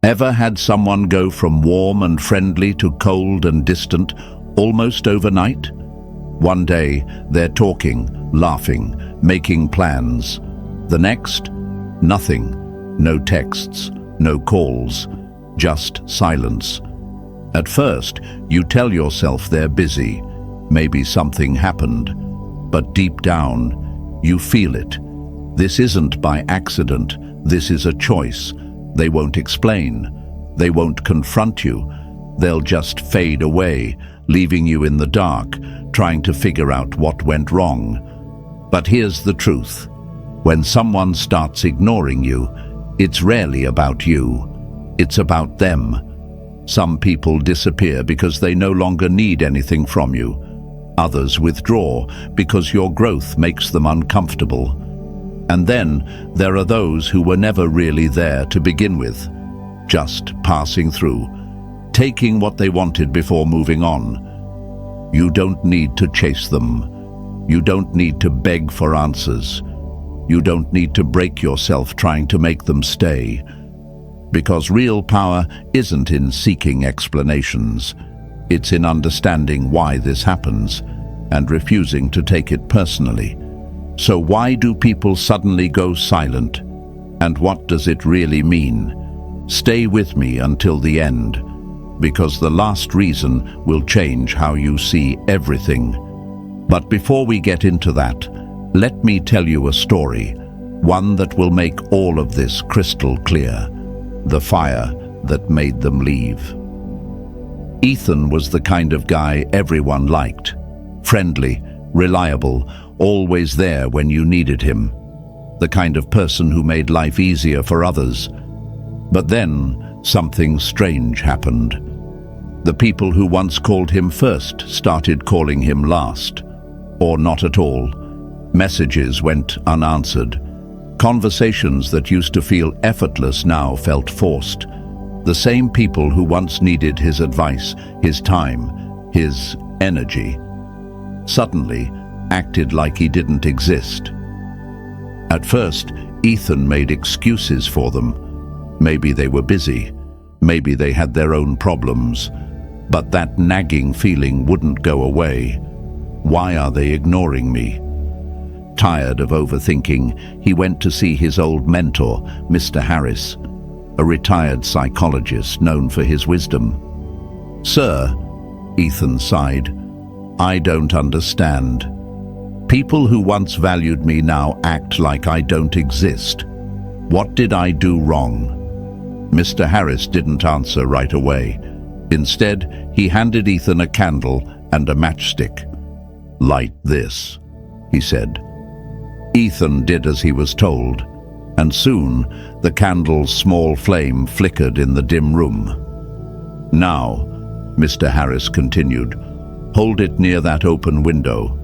Ever had someone go from warm and friendly to cold and distant almost overnight? One day, they're talking, laughing, making plans. The next, nothing. No texts, no calls, just silence. At first, you tell yourself they're busy. Maybe something happened. But deep down, you feel it. This isn't by accident. This is a choice. They won't explain. They won't confront you. They'll just fade away, leaving you in the dark, trying to figure out what went wrong. But here's the truth. When someone starts ignoring you, it's rarely about you. It's about them. Some people disappear because they no longer need anything from you. Others withdraw because your growth makes them uncomfortable. And then there are those who were never really there to begin with, just passing through, taking what they wanted before moving on. You don't need to chase them. You don't need to beg for answers. You don't need to break yourself trying to make them stay. Because real power isn't in seeking explanations. It's in understanding why this happens and refusing to take it personally. So why do people suddenly go silent? And what does it really mean? Stay with me until the end, because the last reason will change how you see everything. But before we get into that, let me tell you a story, one that will make all of this crystal clear. The fire that made them leave. Ethan was the kind of guy everyone liked. Friendly, reliable, always there when you needed him. The kind of person who made life easier for others. But then, something strange happened. The people who once called him first started calling him last. Or not at all. Messages went unanswered. Conversations that used to feel effortless now felt forced. The same people who once needed his advice, his time, his energy, suddenly acted like he didn't exist. At first, Ethan made excuses for them. Maybe they were busy. Maybe they had their own problems. But that nagging feeling wouldn't go away. Why are they ignoring me? Tired of overthinking, he went to see his old mentor, Mr. Harris, a retired psychologist known for his wisdom. "Sir," Ethan sighed, "I don't understand. People who once valued me now act like I don't exist. What did I do wrong?" Mr. Harris didn't answer right away. Instead, he handed Ethan a candle and a matchstick. "Light this," he said. Ethan did as he was told, and soon the candle's small flame flickered in the dim room. "Now," Mr. Harris continued, "hold it near that open window."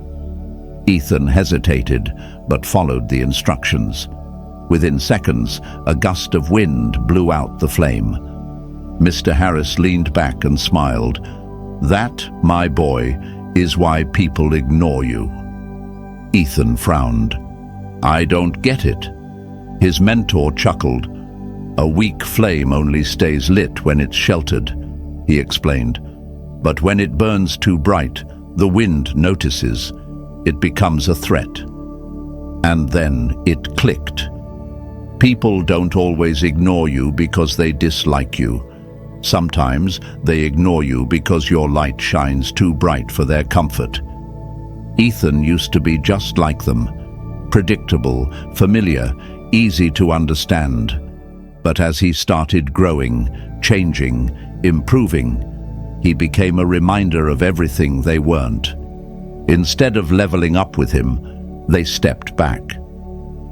Ethan hesitated, but followed the instructions. Within seconds, a gust of wind blew out the flame. Mr. Harris leaned back and smiled. "That, my boy, is why people ignore you." Ethan frowned. "I don't get it." His mentor chuckled. "A weak flame only stays lit when it's sheltered," he explained. "But when it burns too bright, the wind notices. It becomes a threat." And then it clicked. People don't always ignore you because they dislike you. Sometimes they ignore you because your light shines too bright for their comfort. Ethan used to be just like them. Predictable, familiar, easy to understand. But as he started growing, changing, improving, he became a reminder of everything they weren't. Instead of leveling up with him, they stepped back.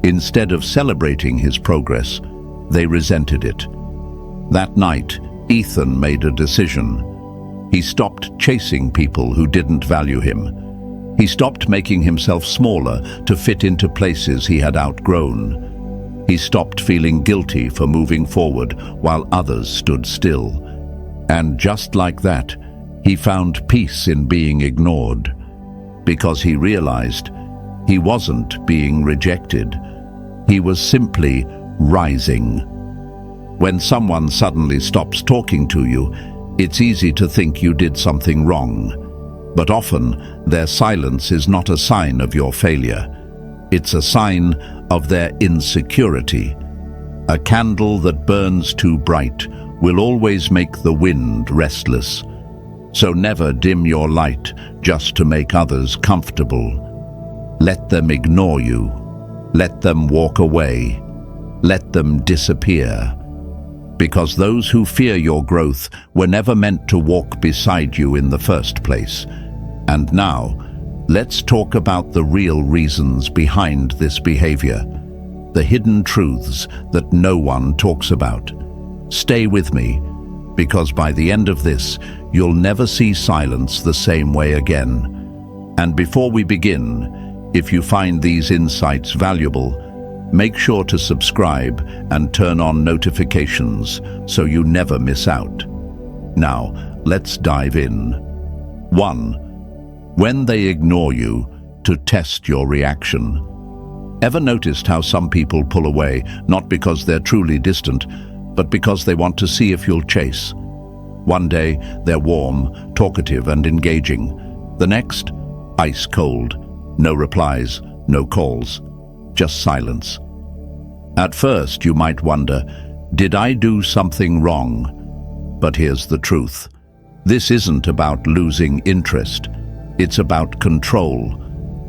Instead of celebrating his progress, they resented it. That night, Ethan made a decision. He stopped chasing people who didn't value him. He stopped making himself smaller to fit into places he had outgrown. He stopped feeling guilty for moving forward while others stood still. And just like that, he found peace in being ignored. Because he realized he wasn't being rejected. He was simply rising. When someone suddenly stops talking to you, it's easy to think you did something wrong. But often, their silence is not a sign of your failure. It's a sign of their insecurity. A candle that burns too bright will always make the wind restless. So never dim your light just to make others comfortable. Let them ignore you. Let them walk away. Let them disappear. Because those who fear your growth were never meant to walk beside you in the first place. And now, let's talk about the real reasons behind this behavior. The hidden truths that no one talks about. Stay with me, because by the end of this, you'll never see silence the same way again. And before we begin, if you find these insights valuable, make sure to subscribe and turn on notifications so you never miss out. Now, let's dive in. 1. When they ignore you, to test your reaction. Ever noticed how some people pull away, not because they're truly distant, but because they want to see if you'll chase? One day, they're warm, talkative, and engaging. The next, ice cold. No replies, no calls, just silence. At first, you might wonder, did I do something wrong? But here's the truth. This isn't about losing interest. It's about control.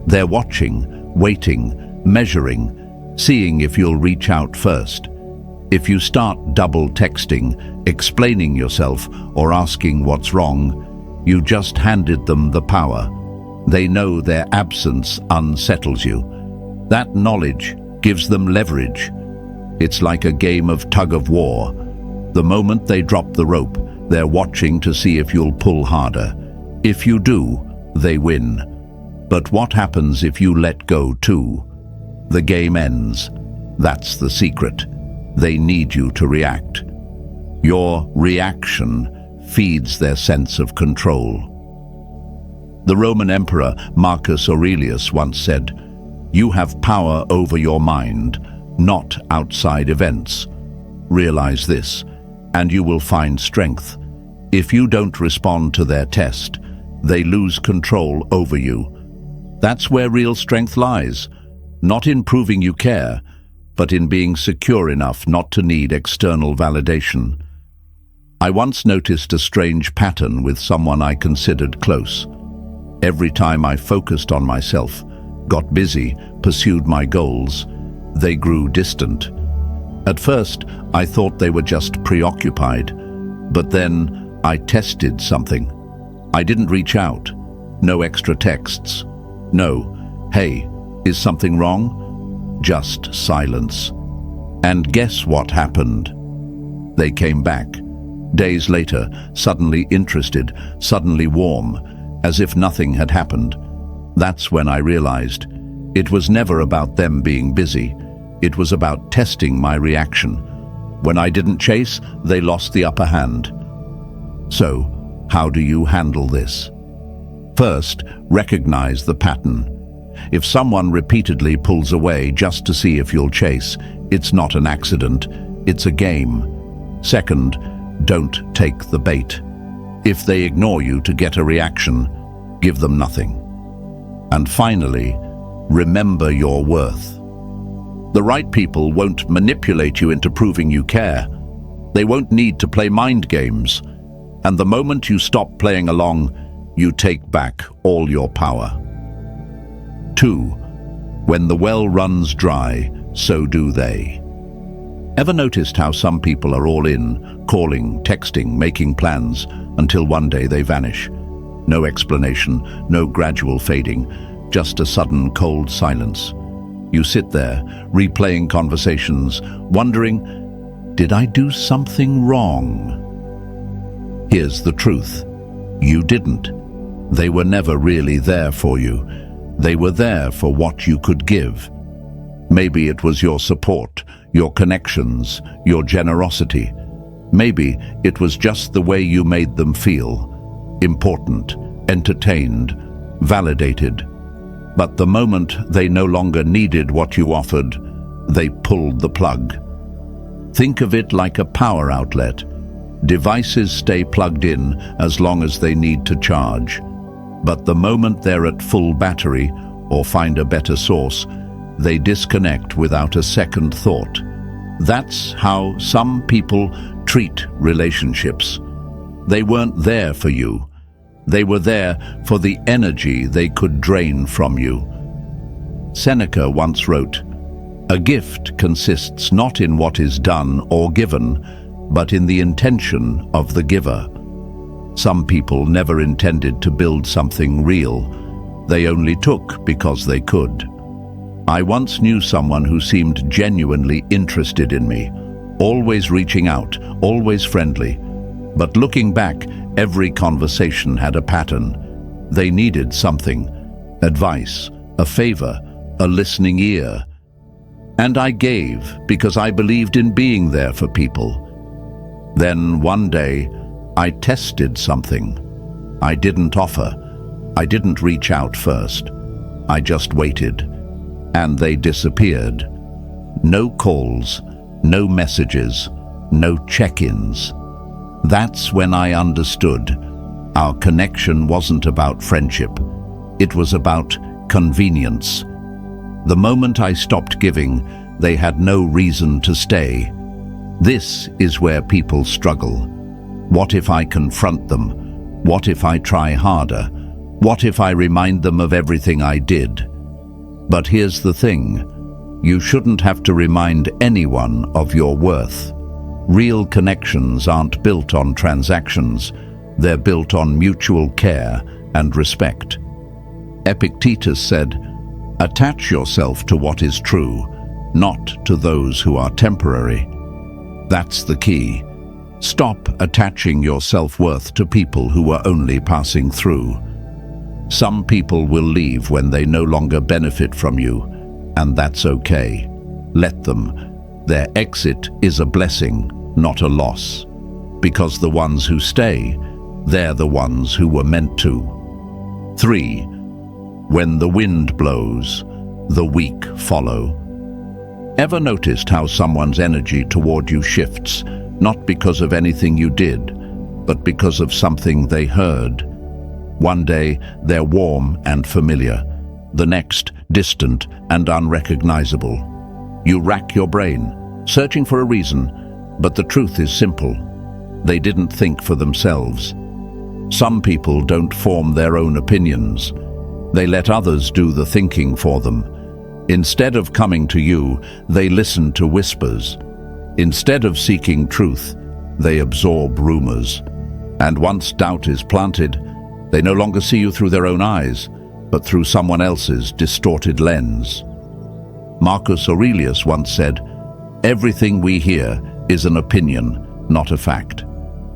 They're watching, waiting, measuring, seeing if you'll reach out first. If you start double texting, explaining yourself, or asking what's wrong, you just handed them the power. They know their absence unsettles you. That knowledge gives them leverage. It's like a game of tug-of-war. The moment they drop the rope, they're watching to see if you'll pull harder. If you do, they win. But what happens if you let go too? The game ends. That's the secret. They need you to react. Your reaction feeds their sense of control. The Roman Emperor Marcus Aurelius once said, "You have power over your mind, not outside events. Realize this, and you will find strength. If you don't respond to their test, they lose control over you." That's where real strength lies, not in proving you care, but in being secure enough not to need external validation. I once noticed a strange pattern with someone I considered close. Every time I focused on myself, got busy, pursued my goals, they grew distant. At first, I thought they were just preoccupied, but then I tested something. I didn't reach out. No extra texts. No, "Hey, is something wrong?" Just silence. And guess what happened? They came back. Days later, suddenly interested, suddenly warm, as if nothing had happened. That's when I realized it was never about them being busy. It was about testing my reaction. When I didn't chase, they lost the upper hand. So, how do you handle this? First, recognize the pattern. If someone repeatedly pulls away just to see if you'll chase, it's not an accident, it's a game. Second, don't take the bait. If they ignore you to get a reaction, give them nothing. And finally, remember your worth. The right people won't manipulate you into proving you care. They won't need to play mind games. And the moment you stop playing along, you take back all your power. 2. When the well runs dry, so do they. Ever noticed how some people are all in, calling, texting, making plans, until one day they vanish? No explanation, no gradual fading, just a sudden cold silence. You sit there, replaying conversations, wondering, did I do something wrong? Here's the truth. You didn't. They were never really there for you. They were there for what you could give. Maybe it was your support, your connections, your generosity. Maybe it was just the way you made them feel. Important, entertained, validated. But the moment they no longer needed what you offered, they pulled the plug. Think of it like a power outlet. Devices stay plugged in as long as they need to charge. But the moment they're at full battery or find a better source, they disconnect without a second thought. That's how some people treat relationships. They weren't there for you. They were there for the energy they could drain from you. Seneca once wrote, "A gift consists not in what is done or given, but in the intention of the giver." Some people never intended to build something real. They only took because they could. I once knew someone who seemed genuinely interested in me, always reaching out, always friendly. But looking back, every conversation had a pattern. They needed something, advice, a favor, a listening ear. And I gave because I believed in being there for people. Then one day, I tested something. I didn't offer. I didn't reach out first. I just waited. And they disappeared. No calls, no messages, no check-ins. That's when I understood our connection wasn't about friendship. It was about convenience. The moment I stopped giving, they had no reason to stay. This is where people struggle. What if I confront them? What if I try harder? What if I remind them of everything I did? But here's the thing. You shouldn't have to remind anyone of your worth. Real connections aren't built on transactions. They're built on mutual care and respect. Epictetus said, "Attach yourself to what is true, not to those who are temporary." That's the key. Stop attaching your self-worth to people who are only passing through. Some people will leave when they no longer benefit from you, and that's okay. Let them. Their exit is a blessing, not a loss. Because the ones who stay, they're the ones who were meant to. 3. When the wind blows, the weak follow. Ever noticed how someone's energy toward you shifts, not because of anything you did, but because of something they heard? One day, they're warm and familiar. The next, distant and unrecognizable. You rack your brain, searching for a reason, but the truth is simple. They didn't think for themselves. Some people don't form their own opinions. They let others do the thinking for them. Instead of coming to you, they listen to whispers. Instead of seeking truth, they absorb rumors. And once doubt is planted, they no longer see you through their own eyes, but through someone else's distorted lens. Marcus Aurelius once said, "Everything we hear is an opinion, not a fact.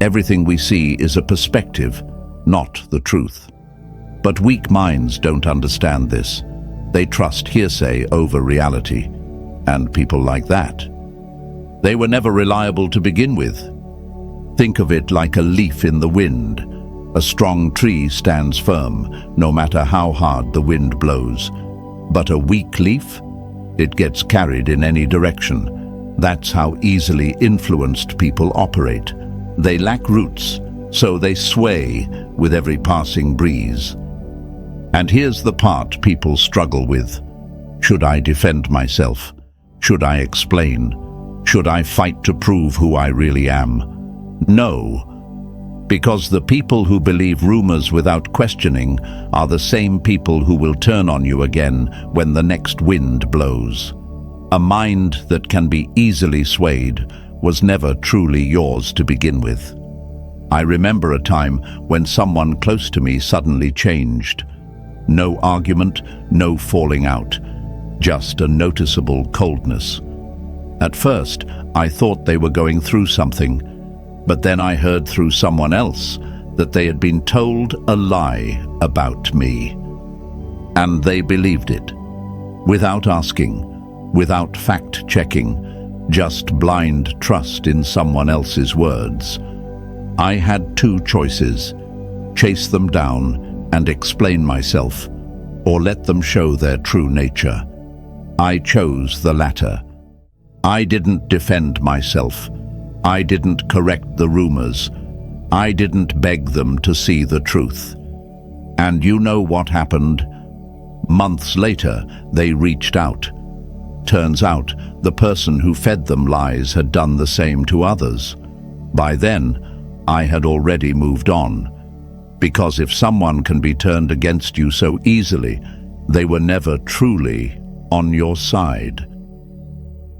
Everything we see is a perspective, not the truth." But weak minds don't understand this. They trust hearsay over reality. And people like that, they were never reliable to begin with. Think of it like a leaf in the wind. A strong tree stands firm, no matter how hard the wind blows. But a weak leaf? It gets carried in any direction. That's how easily influenced people operate. They lack roots, so they sway with every passing breeze. And here's the part people struggle with. Should I defend myself? Should I explain? Should I fight to prove who I really am? No. Because the people who believe rumors without questioning are the same people who will turn on you again when the next wind blows. A mind that can be easily swayed was never truly yours to begin with. I remember a time when someone close to me suddenly changed. No argument, no falling out, just a noticeable coldness. At first, I thought they were going through something, but then I heard through someone else that they had been told a lie about me. And they believed it, without asking, without fact-checking, just blind trust in someone else's words. I had two choices: chase them down and explain myself, or let them show their true nature. I chose the latter. I didn't defend myself. I didn't correct the rumors. I didn't beg them to see the truth. And you know what happened? Months later, they reached out. Turns out, the person who fed them lies had done the same to others. By then, I had already moved on. Because if someone can be turned against you so easily, they were never truly on your side.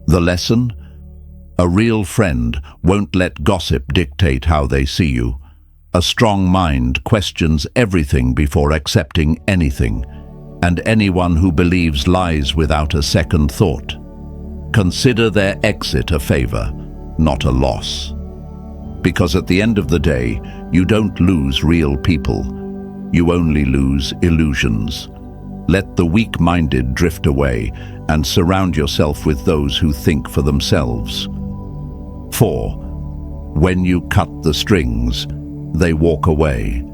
The lesson? A real friend won't let gossip dictate how they see you. A strong mind questions everything before accepting anything, and anyone who believes lies without a second thought. Consider their exit a favor, not a loss. Because at the end of the day, you don't lose real people. You only lose illusions. Let the weak-minded drift away and surround yourself with those who think for themselves. 4. When you cut the strings, they walk away.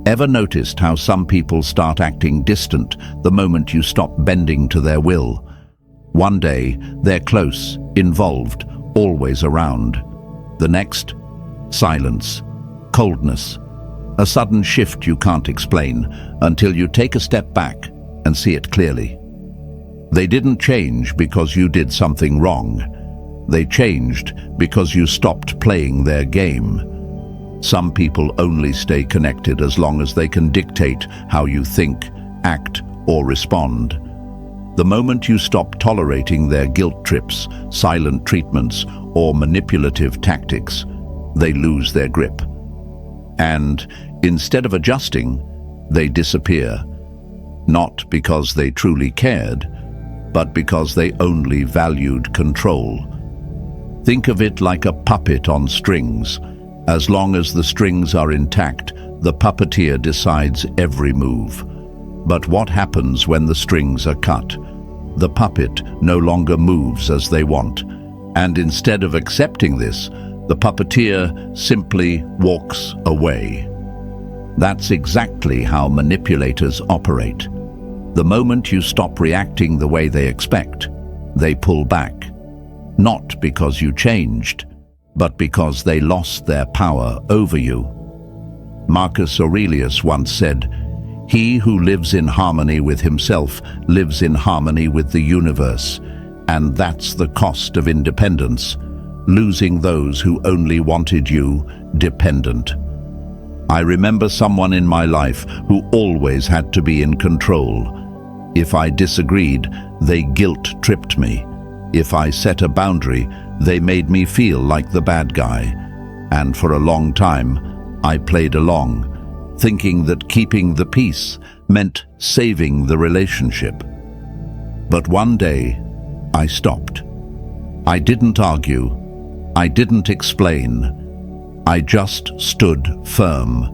Ever noticed how some people start acting distant the moment you stop bending to their will? One day, they're close, involved, always around. The next, silence, coldness, a sudden shift you can't explain until you take a step back and see it clearly. They didn't change because you did something wrong. They changed because you stopped playing their game. Some people only stay connected as long as they can dictate how you think, act, or respond. The moment you stop tolerating their guilt trips, silent treatments, or manipulative tactics, they lose their grip. And instead of adjusting, they disappear. Not because they truly cared, but because they only valued control. Think of it like a puppet on strings. As long as the strings are intact, the puppeteer decides every move. But what happens when the strings are cut? The puppet no longer moves as they want, and instead of accepting this, the puppeteer simply walks away. That's exactly how manipulators operate. The moment you stop reacting the way they expect, they pull back. Not because you changed, but because they lost their power over you. Marcus Aurelius once said, "He who lives in harmony with himself lives in harmony with the universe, and that's the cost of independence, losing those who only wanted you dependent." I remember someone in my life who always had to be in control. If I disagreed, they guilt-tripped me. If I set a boundary, they made me feel like the bad guy. And for a long time, I played along, thinking that keeping the peace meant saving the relationship. But one day, I stopped. I didn't argue. I didn't explain. I just stood firm.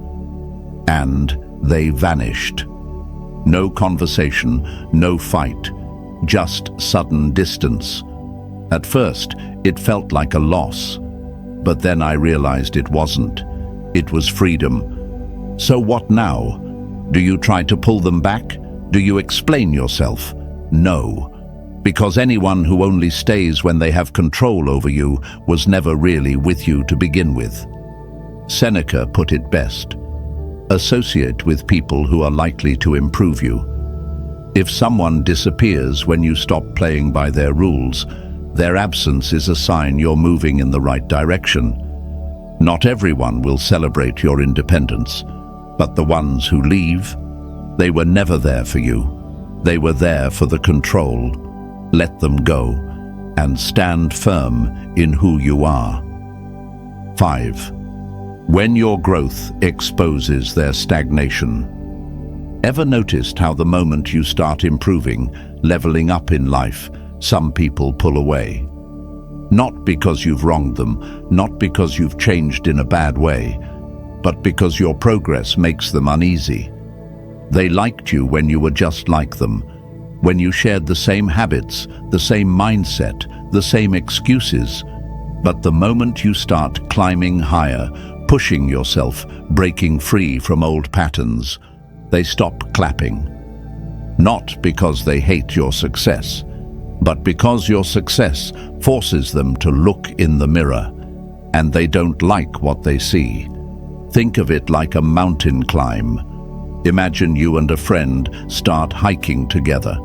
And they vanished. No conversation, no fight, just sudden distance. At first, it felt like a loss, but then I realized it wasn't. It was freedom. So what now? Do you try to pull them back? Do you explain yourself? No, because anyone who only stays when they have control over you was never really with you to begin with. Seneca put it best. Associate with people who are likely to improve you. If someone disappears when you stop playing by their rules, their absence is a sign you're moving in the right direction. Not everyone will celebrate your independence, but the ones who leave, they were never there for you. They were there for the control. Let them go and stand firm in who you are. 5. When your growth exposes their stagnation. Ever noticed how the moment you start improving, leveling up in life, some people pull away? Not because you've wronged them, not because you've changed in a bad way, but because your progress makes them uneasy. They liked you when you were just like them, when you shared the same habits, the same mindset, the same excuses. But the moment you start climbing higher, pushing yourself, breaking free from old patterns, they stop clapping. Not because they hate your success, but because your success forces them to look in the mirror, and they don't like what they see. Think of it like a mountain climb. Imagine you and a friend start hiking together.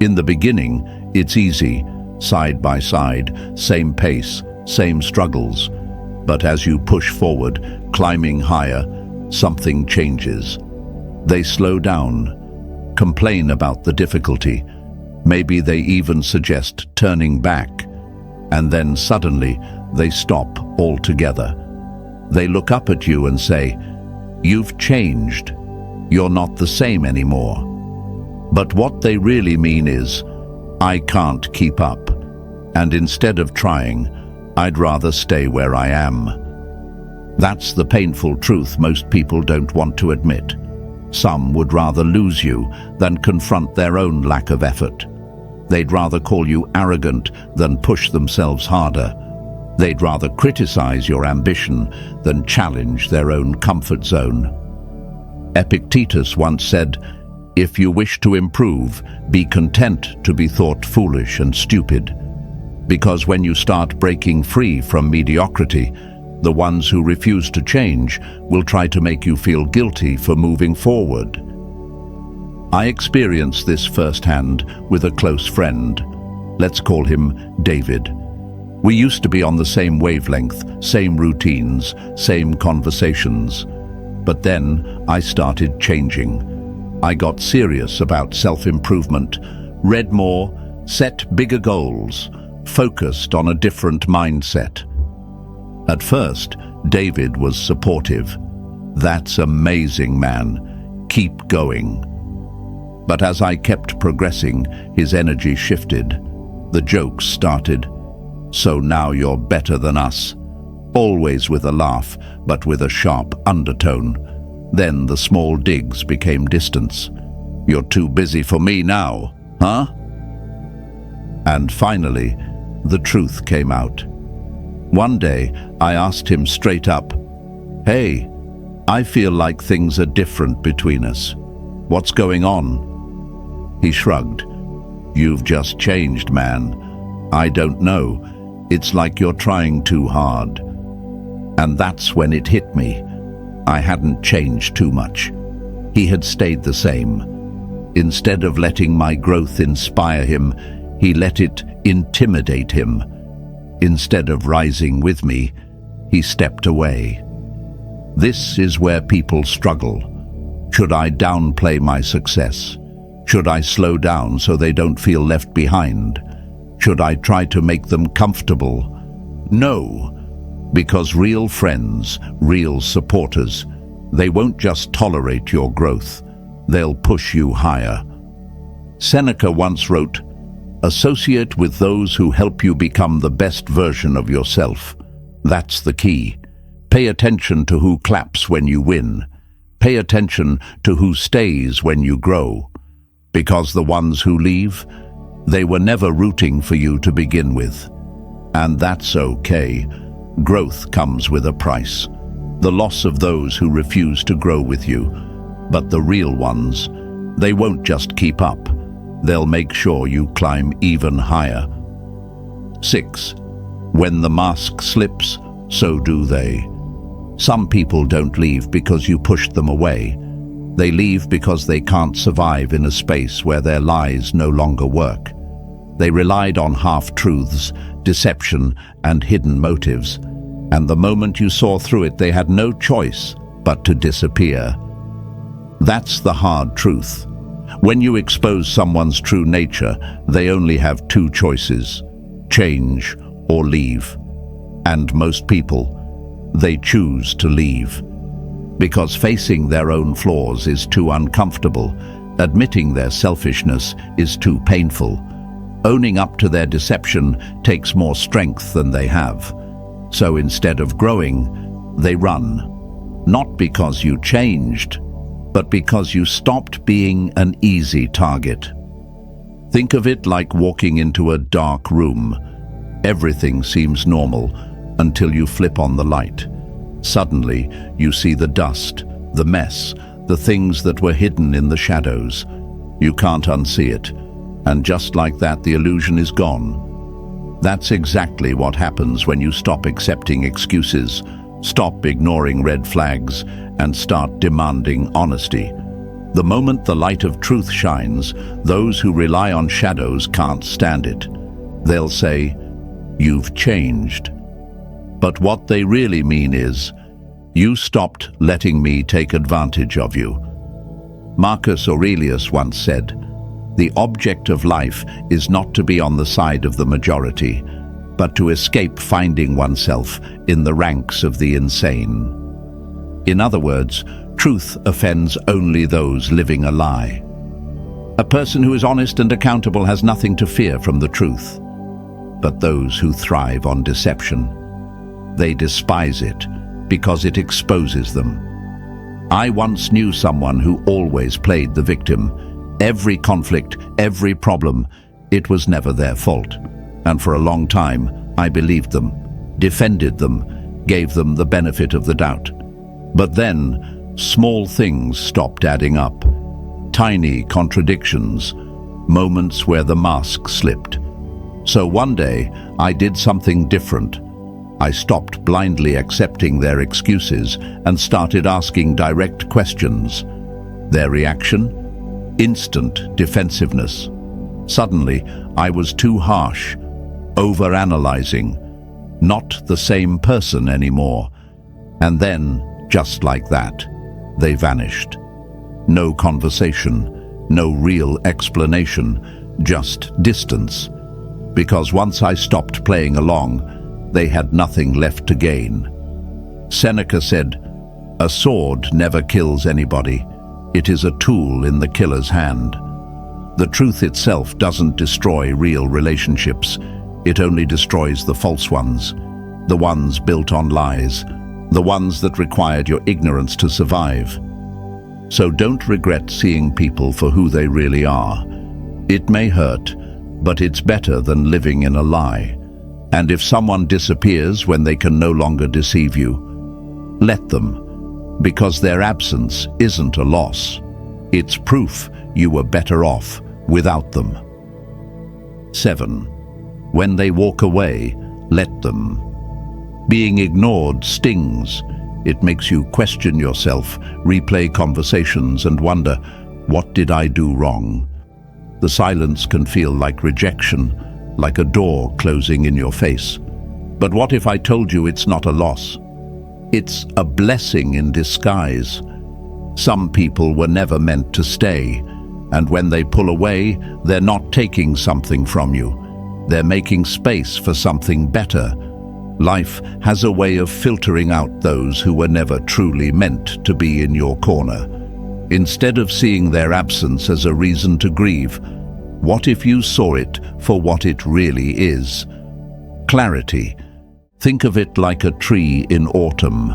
In the beginning, it's easy, side by side, same pace, same struggles. But as you push forward, climbing higher, something changes. They slow down, complain about the difficulty. Maybe they even suggest turning back. And then suddenly, they stop altogether. They look up at you and say, "You've changed. You're not the same anymore." But what they really mean is, "I can't keep up. And instead of trying, I'd rather stay where I am." That's the painful truth most people don't want to admit. Some would rather lose you than confront their own lack of effort. They'd rather call you arrogant than push themselves harder. They'd rather criticize your ambition than challenge their own comfort zone. Epictetus once said, "If you wish to improve, be content to be thought foolish and stupid." Because when you start breaking free from mediocrity, the ones who refuse to change will try to make you feel guilty for moving forward. I experienced this firsthand with a close friend. Let's call him David. We used to be on the same wavelength, same routines, same conversations. But then I started changing. I got serious about self-improvement, read more, set bigger goals, focused on a different mindset. At first, David was supportive. "That's amazing, man. Keep going." But as I kept progressing, his energy shifted. The jokes started. "So now you're better than us." Always with a laugh, but with a sharp undertone. Then the small digs became distance. "You're too busy for me now, huh?" And finally, the truth came out. One day, I asked him straight up, "Hey, I feel like things are different between us. What's going on?" He shrugged. "You've just changed, man. I don't know. It's like you're trying too hard." And that's when it hit me. I hadn't changed too much. He had stayed the same. Instead of letting my growth inspire him, he let it intimidate him. Instead of rising with me, he stepped away. This is where people struggle. Should I downplay my success? Should I slow down so they don't feel left behind? Should I try to make them comfortable? No, because real friends, real supporters, they won't just tolerate your growth, they'll push you higher. Seneca once wrote, "Associate with those who help you become the best version of yourself." That's the key. Pay attention to who claps when you win. Pay attention to who stays when you grow. Because the ones who leave, they were never rooting for you to begin with. And that's okay. Growth comes with a price. The loss of those who refuse to grow with you. But the real ones, they won't just keep up. They'll make sure you climb even higher. 6. When the mask slips, so do they. Some people don't leave because you pushed them away. They leave because they can't survive in a space where their lies no longer work. They relied on half-truths, deception, and hidden motives. And the moment you saw through it, they had no choice but to disappear. That's the hard truth. When you expose someone's true nature, they only have two choices: change or leave. And most people, they choose to leave. Because facing their own flaws is too uncomfortable. Admitting their selfishness is too painful. Owning up to their deception takes more strength than they have. So instead of growing, they run. Not because you changed, but because you stopped being an easy target. Think of it like walking into a dark room. Everything seems normal until you flip on the light. Suddenly, you see the dust, the mess, the things that were hidden in the shadows. You can't unsee it. And just like that, the illusion is gone. That's exactly what happens when you stop accepting excuses, stop ignoring red flags, and start demanding honesty. The moment the light of truth shines, those who rely on shadows can't stand it. They'll say, "You've changed." But what they really mean is, "You stopped letting me take advantage of you." Marcus Aurelius once said, "The object of life is not to be on the side of the majority, but to escape finding oneself in the ranks of the insane." In other words, truth offends only those living a lie. A person who is honest and accountable has nothing to fear from the truth. But those who thrive on deception, they despise it because it exposes them. I once knew someone who always played the victim. Every conflict, every problem, it was never their fault. And for a long time, I believed them, defended them, gave them the benefit of the doubt. But then, small things stopped adding up. Tiny contradictions, moments where the mask slipped. So one day, I did something different. I stopped blindly accepting their excuses and started asking direct questions. Their reaction? Instant defensiveness. Suddenly, I was too harsh, overanalyzing, not the same person anymore. And then, just like that, they vanished. No conversation, no real explanation, just distance. Because once I stopped playing along, they had nothing left to gain. Seneca said, "A sword never kills anybody. It is a tool in the killer's hand." The truth itself doesn't destroy real relationships. It only destroys the false ones, the ones built on lies, the ones that required your ignorance to survive. So don't regret seeing people for who they really are. It may hurt, but it's better than living in a lie. And if someone disappears when they can no longer deceive you, let them, because their absence isn't a loss. It's proof you were better off without them. 7. When they walk away, let them. Being ignored stings. It makes you question yourself, replay conversations, and wonder, what did I do wrong? The silence can feel like rejection, like a door closing in your face. But what if I told you it's not a loss? It's a blessing in disguise. Some people were never meant to stay, and when they pull away, they're not taking something from you. They're making space for something better. Life has a way of filtering out those who were never truly meant to be in your corner. Instead of seeing their absence as a reason to grieve, what if you saw it for what it really is? Clarity. Think of it like a tree in autumn.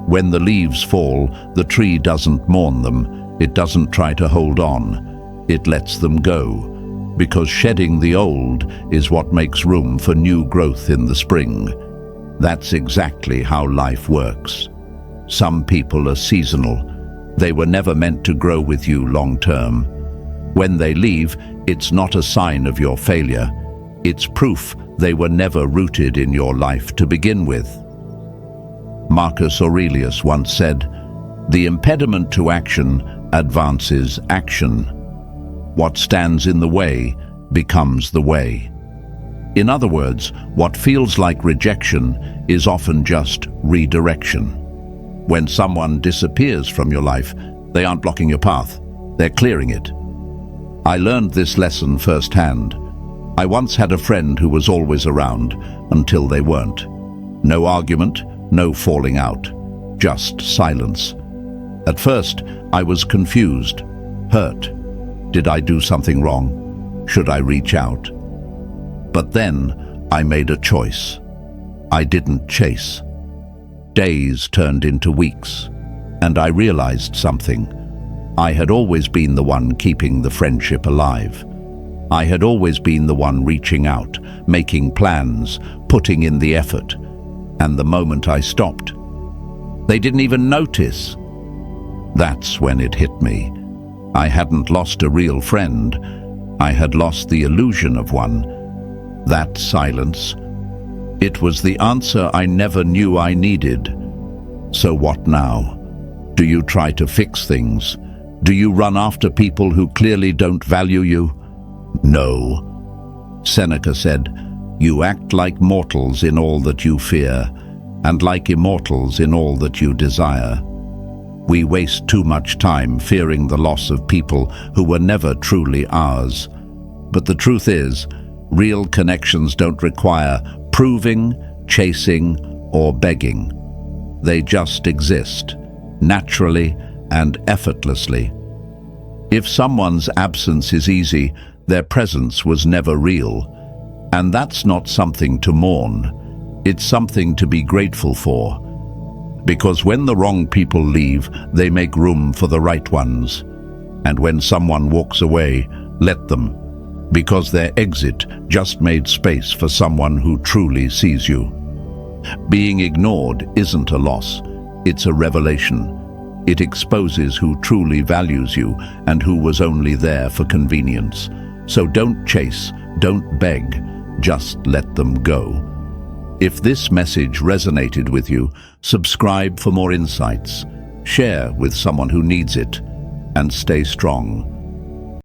When the leaves fall, the tree doesn't mourn them. It doesn't try to hold on. It lets them go. Because shedding the old is what makes room for new growth in the spring. That's exactly how life works. Some people are seasonal. They were never meant to grow with you long term. When they leave, it's not a sign of your failure. It's proof they were never rooted in your life to begin with. Marcus Aurelius once said, "The impediment to action advances action. What stands in the way becomes the way." In other words, what feels like rejection is often just redirection. When someone disappears from your life, they aren't blocking your path, they're clearing it. I learned this lesson firsthand. I once had a friend who was always around until they weren't. No argument, no falling out, just silence. At first, I was confused, hurt. Did I do something wrong? Should I reach out? But then I made a choice. I didn't chase. Days turned into weeks, and I realized something. I had always been the one keeping the friendship alive. I had always been the one reaching out, making plans, putting in the effort. And the moment I stopped, they didn't even notice. That's when it hit me. I hadn't lost a real friend. I had lost the illusion of one. That silence. It was the answer I never knew I needed. So what now? Do you try to fix things? Do you run after people who clearly don't value you? No. Seneca said, "You act like mortals in all that you fear, and like immortals in all that you desire." We waste too much time fearing the loss of people who were never truly ours. But the truth is, real connections don't require proving, chasing, or begging. They just exist, naturally and effortlessly. If someone's absence is easy, their presence was never real. And that's not something to mourn. It's something to be grateful for. Because when the wrong people leave, they make room for the right ones. And when someone walks away, let them. Because their exit just made space for someone who truly sees you. Being ignored isn't a loss, it's a revelation. It exposes who truly values you and who was only there for convenience. So don't chase, don't beg, just let them go. If this message resonated with you, subscribe for more insights, share with someone who needs it, and stay strong.